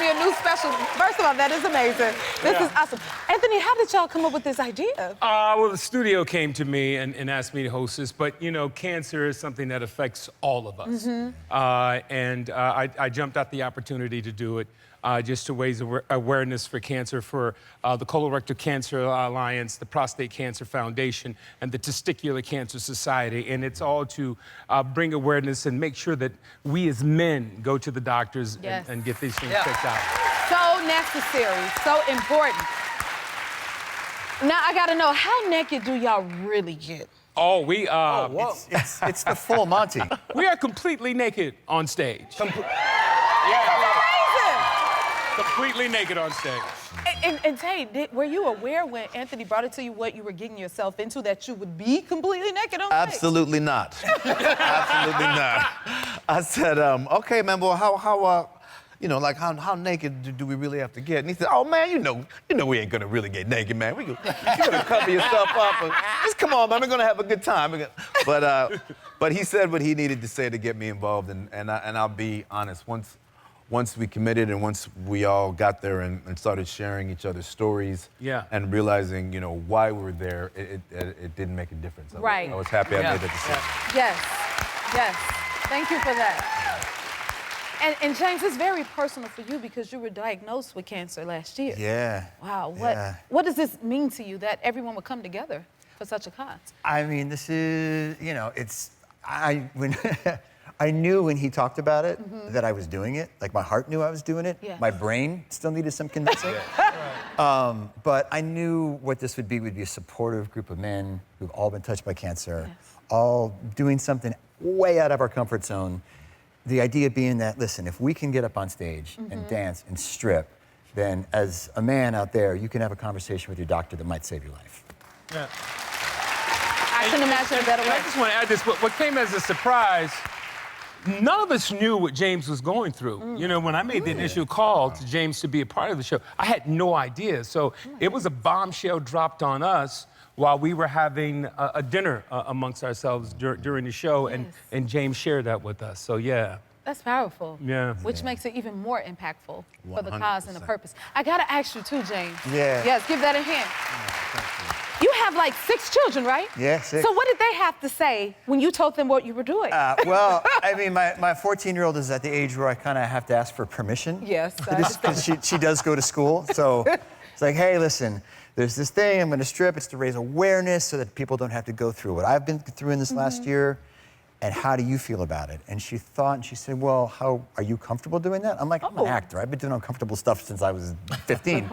me a new special. First of all, that is amazing. This is awesome. Anthony, how did y'all come up with this idea? Well, the studio came to me and asked me to host this, but you know, cancer is something that affects all of us. I jumped at the opportunity to do it just to raise awareness for cancer for the Colorectal Cancer Alliance, the Prostate Cancer Foundation, and the Testicular Cancer Society. And it's all to bring awareness and make sure that we as men go to the doctors and get these things checked out. So necessary, so important. Now, I gotta know, how naked do y'all really get? Oh, we, It's the full Monty. we are completely naked on stage. Completely naked on stage. And Taye, were you aware when Anthony brought it to you what you were getting yourself into, that you would be completely naked on stage? Absolutely not. Absolutely not. I said, okay, man, well, how naked do we really have to get? And he said, oh, man, you know we ain't gonna really get naked, man. You're gonna cover yourself up. And, just come on, man, we're gonna have a good time. But he said what he needed to say to get me involved, and I'll be honest, once we committed and once we all got there and started sharing each other's stories and realizing, you know, why we were there, it didn't make a difference. I was happy I made that decision. Yes. Thank you for that. And James, it's very personal for you because you were diagnosed with cancer last year. Yeah. Wow. What does this mean to you that everyone would come together for such a cause? I mean, this is, you know, I knew when he talked about it that I was doing it. Like, my heart knew I was doing it. My brain still needed some convincing. But I knew what this would be a supportive group of men who've all been touched by cancer, all doing something way out of our comfort zone. The idea being that, listen, if we can get up on stage and dance and strip, then as a man out there, you can have a conversation with your doctor that might save your life. I couldn't imagine a better way. I just want to add this. What came as a surprise, none of us knew what James was going through. You know, when I made the initial call to James to be a part of the show, I had no idea. So it was a bombshell dropped on us while we were having a dinner amongst ourselves during the show, and James shared that with us. So That's powerful. Which makes it even more impactful for the cause and the purpose. I gotta ask you too, James. Yes, give that a hand. You have like 6 children, right? Yeah, 6. So what did they have to say when you told them what you were doing? Well, I mean, my 14-year-old is at the age where I kind of have to ask for permission. Yes. Because she does go to school. So it's like, hey, listen, there's this thing, I'm gonna strip. It's to raise awareness so that people don't have to go through what I've been through in this last year. And how do you feel about it? And she thought, and she said, well, how are you comfortable doing that? I'm like, I'm an actor. I've been doing uncomfortable stuff since I was 15.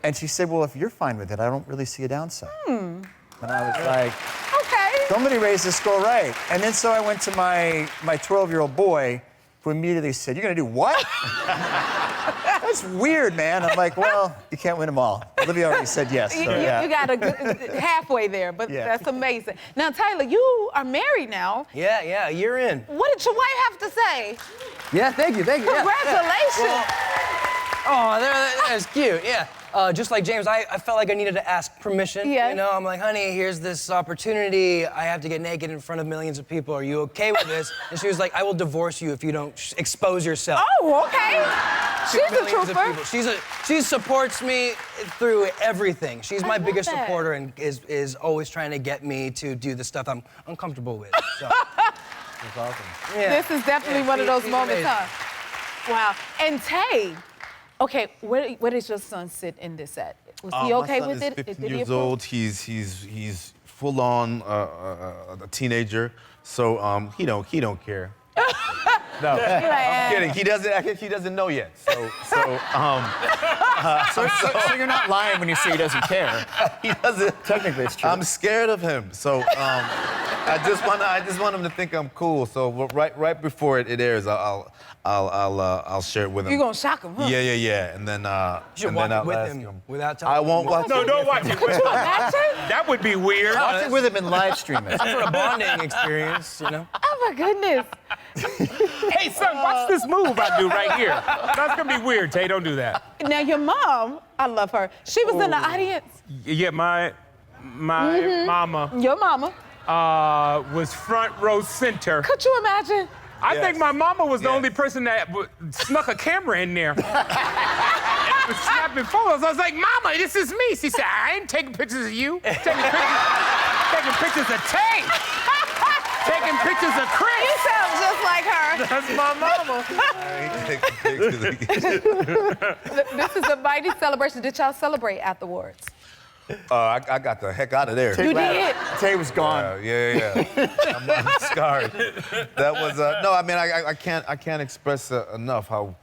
And she said, well, if you're fine with it, I don't really see a downside. And I was like, okay. Somebody raised this girl right. And then so I went to my 12-year-old boy, who immediately said, you're gonna do what? That's weird, man. I'm like, well, you can't win them all. Olivia already said yes. So, you got a good halfway there, but that's amazing. Now, Tyler, you are married now. Yeah, a year in. What did your wife have to say? Yeah, thank you. Congratulations. That's cute, just like James, I felt like I needed to ask permission. You know, I'm like, honey, here's this opportunity. I have to get naked in front of millions of people. Are you okay with this? And she was like, I will divorce you if you don't expose yourself. Oh, okay. She's a trooper. She supports me through everything. She's my biggest supporter and is always trying to get me to do the stuff I'm uncomfortable with. So. That's awesome. This is definitely one of those moments, huh? Wow. And Taye, okay, where does your son sit in this at? Was he okay with it? My son is 15 years old. He's full on a teenager, so he don't care. No, I'm kidding. He doesn't know yet. So you're not lying when you say he doesn't care. He doesn't. Technically, it's true. I'm scared of him. So I just want him to think I'm cool. So right before it airs, I'll share it with him. You're gonna shock him, huh? Yeah. And then you should watch it with him without telling him. I won't watch it. No, don't watch it with him. That would be weird. Watch it with him and live stream it. For a bonding experience, you know. Oh my goodness. Hey, son, watch this move I do right here. That's gonna be weird, Taye. Don't do that. Now, your mom, I love her. She was in the audience. Yeah, my mama. Your mama. Was front row center. Could you imagine? I think my mama was the only person that snuck a camera in there. And was snapping photos. I was like, Mama, this is me. She said, I ain't taking pictures of you. Taking pictures of Taye. Taking pictures of Chris. You sound just like her. That's my mama. This is a mighty celebration. Did y'all celebrate afterwards? I got the heck out of there. You did? Taye was gone. Yeah. I'm scarred. That was no. I mean, I can't express enough how,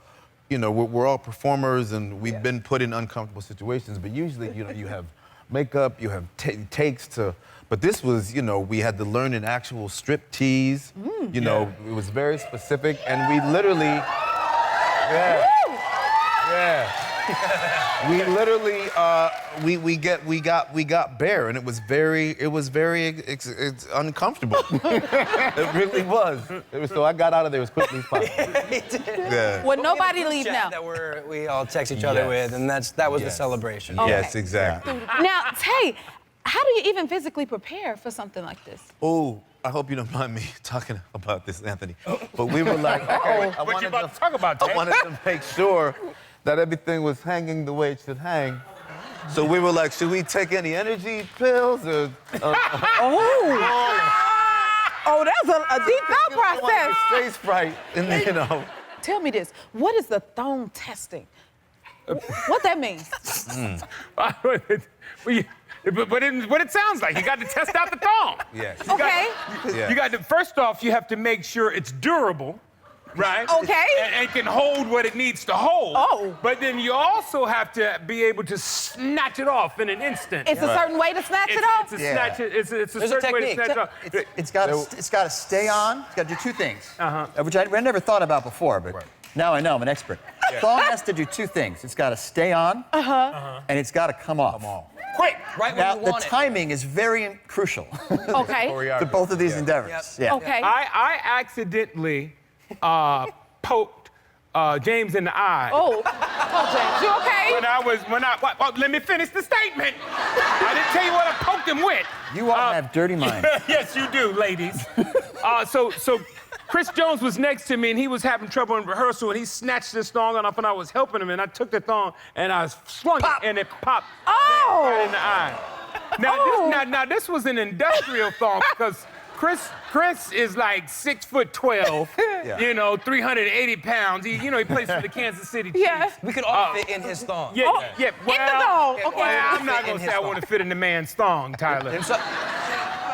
you know, we're all performers and we've been put in uncomfortable situations. But usually, you know, you have makeup, you have takes to. But this was, you know, we had to learn an actual striptease. You know, it was very specific, and we literally. We literally we got bare, and it was very it's uncomfortable. It really was. So I got out of there as quickly as possible. Well, nobody leave now. That we all text each other with, and that was the celebration. Okay. Yes, exactly. Now, Taye, how do you even physically prepare for something like this? Oh, I hope you don't mind me talking about this, Anthony. But we were like, okay, What you about to talk about, Taye? I wanted to make sure that everything was hanging the way it should hang. So we were like, should we take any energy pills or? Oh, that's a deep thought process. Stay Sprite, and you know. Tell me this. What is the thong testing? What that means? What it sounds like. You got to test out the thong. Yes. Okay. You got to, first off, you have to make sure it's durable, right? Okay. And can hold what it needs to hold. Oh. But then you also have to be able to snatch it off in an instant. It's a certain way to snatch it off? It's a certain way to snatch it off. It's got to stay on. It's got to do two things, which I never thought about before, but now I know. I'm an expert. Thong has to do two things. It's got to stay on, and it's got to come off. Quick. Right Now, when you want the timing is very crucial Okay. to both of these endeavors. Yeah. Okay. I accidentally poked James in the eye. Oh, James, you okay? Let me finish the statement. I didn't tell you what I poked him with. You all have dirty minds. Yes, you do, ladies. So Chris Jones was next to me, and he was having trouble in rehearsal, and he snatched this thong off, and I was helping him, and I took the thong, and I swung it, and it popped right in the eye. Now, this was an industrial thong, because Chris is like 6'12", you know, 380 pounds. He plays for the Kansas City Chiefs. Yeah. We could all fit in his thong. Yeah. In the thong. Okay. Well, I'm not gonna say I want to fit in the man's thong, Tyler.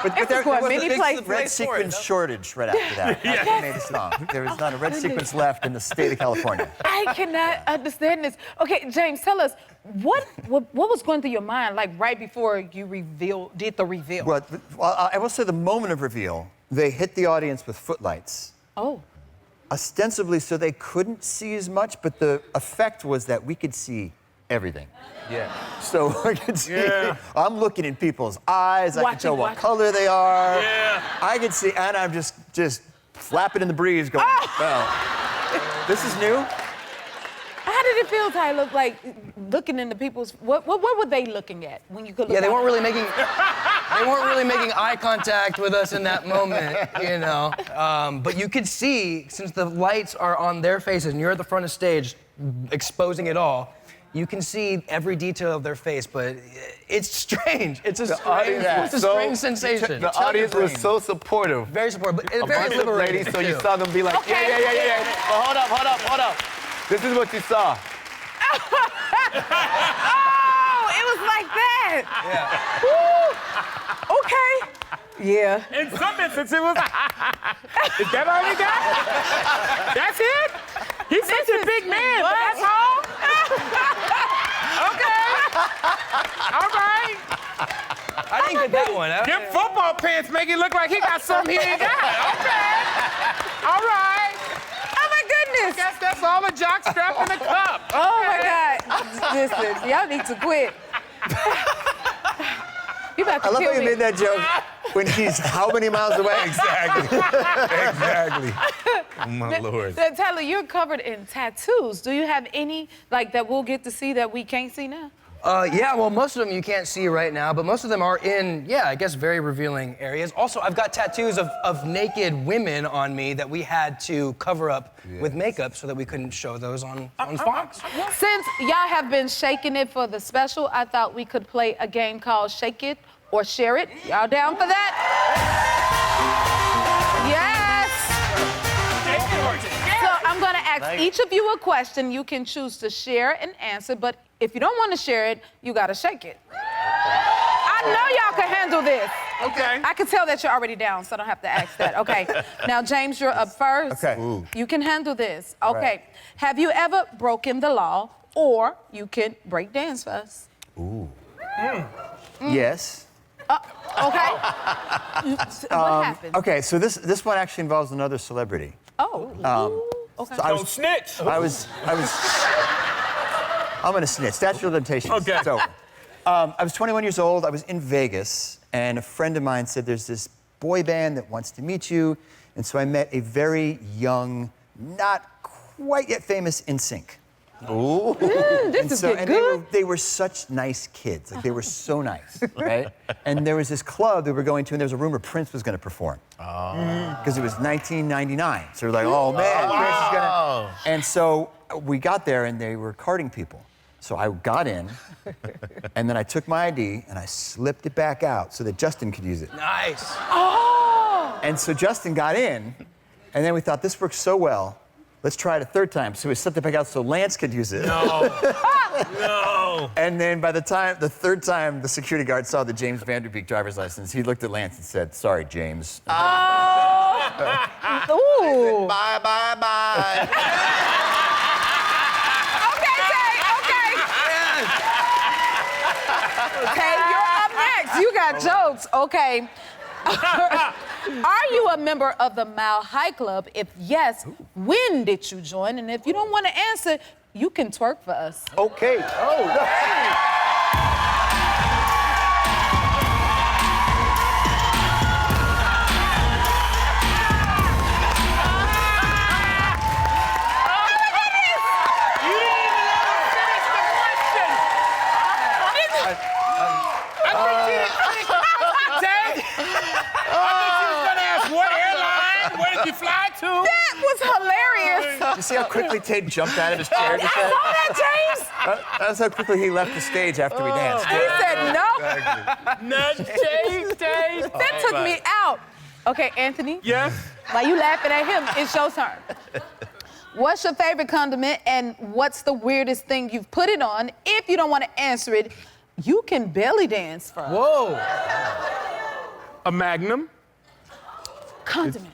But There was a many places. red sequence shortage right after that. That's what made it strong. There is not a red sequence left in the state of California. I cannot understand this. Okay, James, tell us, what was going through your mind, like, right before you did the reveal? Well, I will say the moment of reveal, they hit the audience with footlights. Oh. Ostensibly so they couldn't see as much, but the effect was that we could see everything. Yeah. So I could see, I'm looking in people's eyes, I can tell what color they are. Yeah. I could see, and I'm just flapping in the breeze going, well, this is new. How did it feel, Tyler, like looking into people's, what were they looking at when you could look they weren't really making eye contact with us in that moment, you know. But you could see, since the lights are on their faces and you're at the front of stage exposing it all, you can see every detail of their face, but it's strange. It's a strange sensation. The audience was so supportive. Very supportive, but very liberating. Ladies, so you saw them be like, yeah. Well, hold up. This is what you saw. Oh, it was like that. Yeah. Woo. Okay. Yeah. In some instances, it was is that all you got? That's it? He's such a big man, but that's all? Okay. All right. I didn't get that one. Them football pants make it look like he got something he ain't got. Okay. All right. Oh, my goodness. Guess that's all the jock strap in the cup. Oh, my God. Listen, y'all need to quit. You about to I love kill how you me. made that joke when he's how many miles away? Exactly. Oh, my Lord. Tyler, you're covered in tattoos. Do you have any, like, that we'll get to see that we can't see now? Yeah, well, most of them you can't see right now, but most of them are in, yeah, I guess very revealing areas. Also, I've got tattoos of naked women on me that we had to cover up with makeup so that we couldn't show those on Fox. Since y'all have been shaking it for the special, I thought we could play a game called Shake It or Share It. Y'all down for that? Yes! So I'm gonna ask each of you a question. You can choose to share and answer, but if you don't want to share it, you gotta shake it. I know y'all can handle this. Okay. I can tell that you're already down, so I don't have to ask that. Okay. Now, James, you're up first. Okay. Ooh. You can handle this. Okay. Right. Have you ever broken the law, or you can break dance for us? Ooh. Yes. Okay. What happened? Okay, so this one actually involves another celebrity. Oh. Okay. So Don't snitch. I'm gonna snitch. Statute of limitations. Okay. So, I was 21 years old. I was in Vegas, and a friend of mine said, "There's this boy band that wants to meet you," and so I met a very young, not quite yet famous NSYNC. Ooh. This is good. They were such nice kids. Like, they were so nice, right? And there was this club that we were going to, and there was a rumor Prince was going to perform. Because it was 1999. So we're like, oh man, Prince is gonna. And so we got there, and they were carding people. So I got in, and then I took my ID and I slipped it back out so that Justin could use it. Nice. Oh! And so Justin got in, and then we thought, this works so well. Let's try it a third time. So we slipped it back out so Lance could use it. No. No. And then by the third time, the security guard saw the James Van Der Beek driver's license, he looked at Lance and said, "Sorry, James." Ooh. Bye, bye, bye. Okay, Taye, okay. Taye, you're up next. You got jokes. Okay. Are you a member of the Mile High Club? If yes, when did you join? And if you don't want to answer, you can twerk for us. Okay. Oh, no. You fly to? That was hilarious. You see how quickly Taye jumped out of his chair? I saw that, James. That's how quickly he left the stage after we danced. He said no. No, Taye. That took me out. Okay, Anthony. Yes? While you laughing at him, it's your turn. What's your favorite condiment, and what's the weirdest thing you've put it on? If you don't want to answer it, you can belly dance for us. Whoa. A Magnum. Condiment.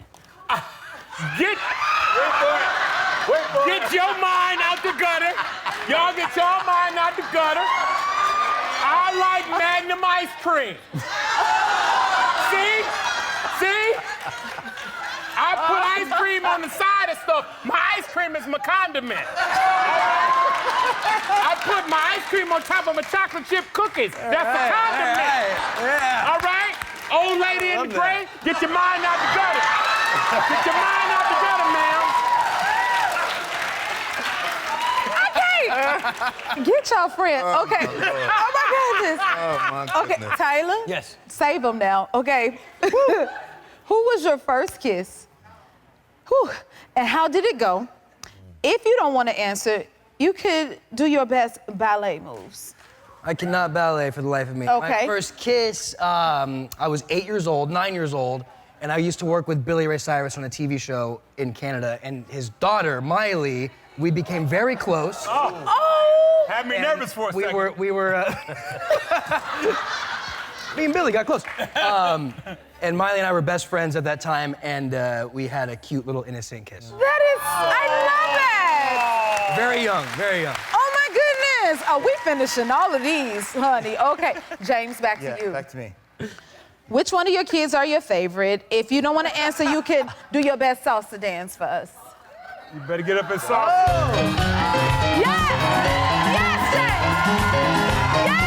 Get your mind out the gutter. Y'all get your mind out the gutter. I like Magnum ice cream. See? I put ice cream on the side of stuff. My ice cream is my condiment. I put my ice cream on top of my chocolate chip cookies. That's a condiment. All right? Old lady in the gray, get your mind out the gutter. Get your mind out the gutter, ma'am. Okay. Get your friend. Okay. Oh my goodness. Oh, my Okay, goodness. Tyler. Yes. Save them now. Okay. Who was your first kiss? Whew. And how did it go? If you don't want to answer, you could do your best ballet moves. I cannot ballet for the life of me. Okay. My first kiss, I was 9 years old, and I used to work with Billy Ray Cyrus on a TV show in Canada, and his daughter, Miley, we became very close. Oh! Had me nervous for a second. We were me and Billy got close. And Miley and I were best friends at that time, and we had a cute little innocent kiss. That is, I love that! Very young, very young. Oh my goodness! Oh, we finishing all of these, honey. Okay, James, back to you. Back to me. Which one of your kids are your favorite? If you don't want to answer, you can do your best salsa dance for us. You better get up and salsa. Yes! Yes, James! Yes!